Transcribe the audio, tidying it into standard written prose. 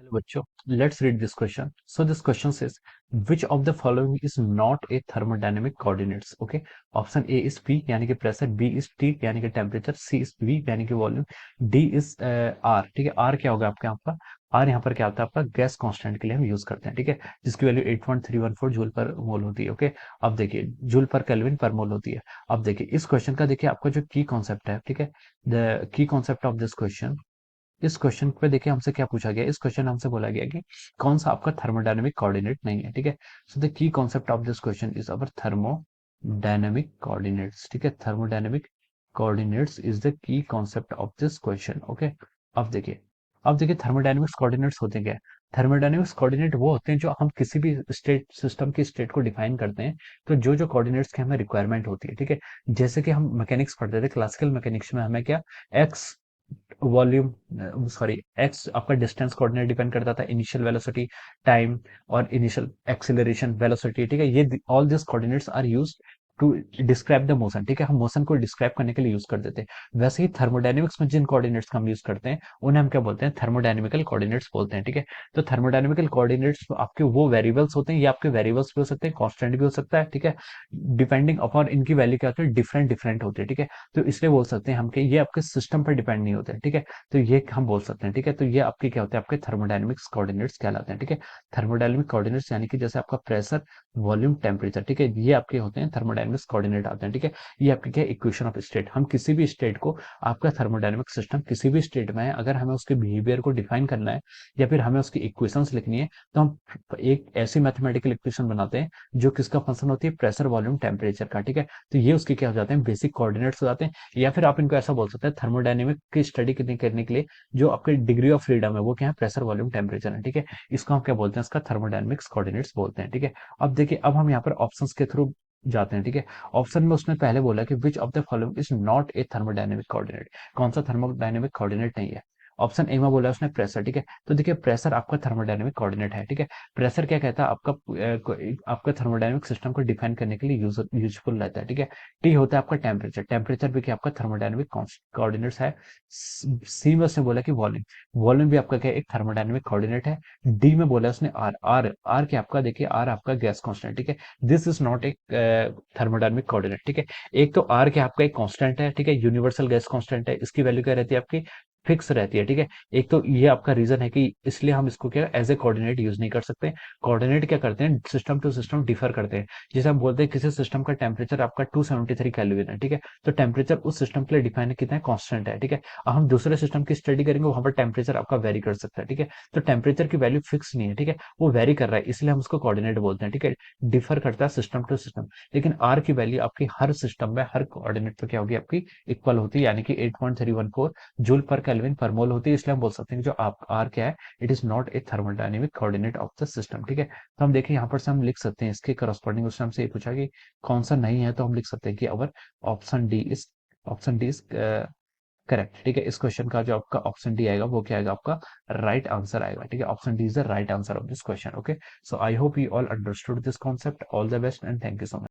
Hello बच्चों, let's read this question. So this question says, which of the following is not a thermodynamic coordinates? Okay, option A is P यानी कि pressure, B is T यानी कि temperature, C is V यानी कि volume, D is R. ठीक है, R क्या होगा आपके यहाँ पर? R यहाँ पर क्या होता है आपका? गैस कांस्टेंट के लिए हम यूज करते हैं, ठीक है, जिसकी वैल्यू 8.314 जूल पर मोल होती है. ओके, अब देखिए जूल पर केल्विन पर मोल होती है. अब देखिए इस क्वेश्चन का देखिए आपका जो की कॉन्सेप्ट है, ठीक है, the key concept of this question. इस क्वेश्चन पे देखिए हमसे क्या पूछा गया. इस क्वेश्चन हमसे बोला गया कि कौन सा आपका थर्मोडायनेमिक कोऑर्डिनेट नहीं है, ठीक है. So the key concept of this question is our thermodynamic coordinates, ठीक है. Thermodynamic coordinates is the key concept of this question. Okay, अब देखिए थर्मोडायनेमिक्स कोऑर्डिनेट्स होते हैं क्या? थर्मोडायनेमिक्स कोऑर्डिनेट वो होते हैं जो हम किसी भी स्टेट सिस्टम की स्टेट को डिफाइन करते हैं. तो जो जो कोऑर्डिनेट्स की हमें रिक्वायरमेंट होती है, ठीक है, जैसे कि हम मैकेनिक्स पढ़ते थे, क्लासिकल मैकेनिक्स में हमें क्या एक्स वॉल्यूम सॉरी एक्स आपका डिस्टेंस कोऑर्डिनेट डिपेंड करता था, इनिशियल वेलोसिटी, टाइम और इनिशियल एक्सेलरेशन वेलोसिटी, ठीक है. ये all this coordinates are used to describe the motion, ठीक है, हम मोशन को डिस्क्राइब करने के लिए यूज कर देते हैं. वैसे ही थर्मोडायनेमिक्स में जिन कोऑर्डिनेट्स का हम यूज करते हैं उन्हें हम क्या बोलते हैं? थर्मोडायनेमिकल कोऑर्डिनेट्स बोलते हैं, ठीक है. तो थर्मोडायनेमिकल कोऑर्डिनेट्स आपके वो वेरिएबल्स होते हैं, ये आपके वेरिएबल्स भी हो सकते हैं, कांस्टेंट भी हो सकता है, ठीक है, डिपेंडिंग अपॉन इनकी वैल्यू क्या होती है, डिफरेंट डिफरेंट होती है, ठीक है. तो इसलिए बोल सकते हैं हम कि ये आपके सिस्टम पर डिपेंड नहीं होते हैं, ठीक है. तो ये हम बोल सकते हैं, ठीक है. तो ये आपके क्या होते हैं? आपके थर्मोडायनेमिक्स कोऑर्डिनेट्स कहलाते हैं, ठीक है. थर्मोडायनेमिक कोऑर्डिनेट्स यानी कि जैसे आपका प्रेशर, वॉल्यूम, टेम्परेचर, ठीक है, ये आपके होते हैं थर्मोडायनेमिक्स कोऑर्डिनेट आते हैं, ठीक है. ये आपके क्या इक्वेशन ऑफ स्टेट, हम किसी भी स्टेट को, आपका थर्मोडायनेमिक सिस्टम किसी भी स्टेट में है, अगर हमें उसके बिहेवियर को डिफाइन करना है या फिर हमें उसकी इक्वेशंस लिखनी है, तो हम एक ऐसी मैथमेटिकल इक्वेशन बनाते हैं जो किसका फंक्शन होती है? प्रेशर, वॉल्यूम, टेम्परेचर का, ठीक है. तो ये उसके क्या हो जाते हैं? बेसिक कोऑर्डिनेट्स हो जाते हैं. या फिर आप इनको ऐसा बोल सकते हैं, थर्मोडायनेमिक की स्टडी करने के लिए जो आपके डिग्री ऑफ फ्रीडम है वो क्या है? प्रेशर, वॉल्यूम, टेम्परेचर है, ठीक है. इसको हम क्या बोलते हैं? इसका थर्मोडायनेमिक्स कोऑर्डिनेट्स बोलते हैं, ठीक है. अब देखिए अब हम यहाँ पर ऑप्शंस के थ्रू जाते हैं, ठीक है. ऑप्शन में उसने पहले बोला कि which of the following is not a thermodynamic coordinate, कौन सा थर्मोडायनेमिक कोऑर्डिनेट नहीं है. ऑप्शन ए में बोला उसने प्रेशर, ठीक है. तो देखिए प्रेशर आपका थर्मोडायनेमिक कोऑर्डिनेट है, ठीक है. प्रेशर क्या कहता है? आपका थर्मोडायनेमिक सिस्टम को डिफाइन करने के लिए यूजफुल रहता है, ठीक है. टी होता है आपका टेम्परेचर, टेम्परेचर भी क्या आपका थर्मोडायनेमिक कोऑर्डिनेट्स है. सी में उसने बोला कि वॉल्यूम, वॉल्यूम भी आपका क्या एक थर्मोडायनेमिक कोऑर्डिनेट है. डी में बोला उसने आर, आर आर क्या आपका? देखिए आर आपका गैस कांस्टेंट, ठीक है. दिस इज नॉट एक थर्मोडायनेमिक कोऑर्डिनेट, ठीक है. एक तो आर क्या आपका एक कांस्टेंट है, ठीक है, यूनिवर्सल गैस कांस्टेंट है, इसकी वैल्यू क्या रहती है आपकी? फिक्स रहती है, ठीक है. एक तो ये आपका रीजन है कि इसलिए हम इसको क्या एज ए कोऑर्डिनेट यूज नहीं कर सकते. कोऑर्डिनेट क्या करते हैं? सिस्टम टू सिस्टम डिफर करते हैं. जैसे हम बोलते हैं किसी सिस्टम का टेम्परेचर आपका 273 केल्विन है, ठीक है. तो टेम्परेचर उस सिस्टम के लिए डिफाइन कितना है? कांस्टेंट है, ठीक है. अब हम दूसरे सिस्टम की स्टडी करेंगे, वहां पर टेम्परेचर आपका वेरी कर सकता है, ठीक है. तो टेम्परेचर की वैल्यू फिक्स नहीं है, ठीक है, वो वेरी कर रहा है, इसलिए हम उसको कोऑर्डिनेट बोलते हैं, ठीक है. डिफर करता है सिस्टम टू सिस्टम. लेकिन आर की वैल्यू आपकी हर सिस्टम में, हर कोऑर्डिनेट पे क्या होगी आपकी? इक्वल होती है, यानी कि 8.314 जूल पर केल्विन पर मोल होती है. इसलिए हम बोल सकते हैं कि जो आप आर क्या है? It is not a thermodynamic coordinate of the system, ठीक है. तो हम देखिए यहाँ पर से हम लिख सकते हैं इसके करस्पॉन्डिंग, उसने हमसे ये पूछा कि कौन सा नहीं है, तो हम लिख सकते हैं कि our option D is correct, ठीक है. इस क्वेश्चन का जो आपका ऑप्शन डी आएगा वो क्या आएगा? आपका राइट आंसर आएगा, ठीक है. Option D is the right answer of this question. Okay, so I hope you all understood this concept. All the best and thank you so much.